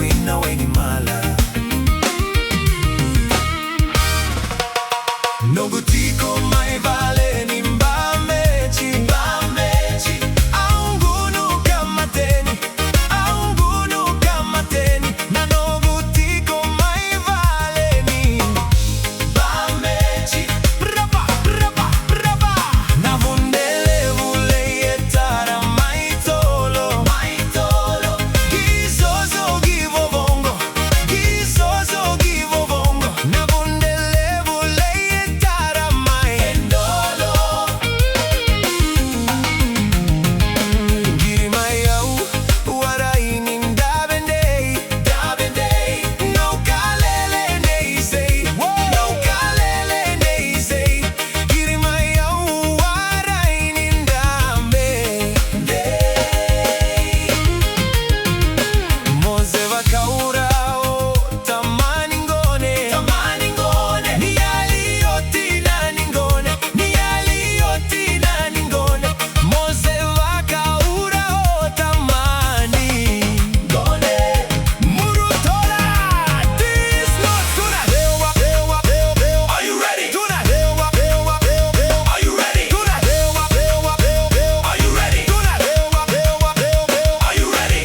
Vude Ni Wainimala. No butiko mai vale ni mbamechi, mbamechi. Aungunu kamateni, aungunu kamateni. Na no butiko mai vale ni mbamechi. Brava, brava, brava. Na vundele vule yetara maitolo, maitolo. Gizozo givo bongo, gizozo givo bongo. Na vundele vule yetara maitolo. Ngiri mayau waraini ndabendei, ndabendei. No kalele neisei, no kalele neisei. Ngiri mayau waraini ndabendei. Moze vakaura o tamani ngone, tamani ngone. Ni aliyoti nani ngone, ni aliyoti nani ngone. Moze vakaura o tamani ngone. Murutora DeezNutz. Tuna hewa, hewa, hewa, hewa. Are you ready? Tuna hewa, hewa, hewa, hewa. Are you ready? Tuna hewa, hewa, hewa, hewa. Are you ready? Tuna hewa, hewa, hewa, hewa. Are you ready?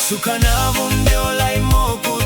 Sukana vunde olai moku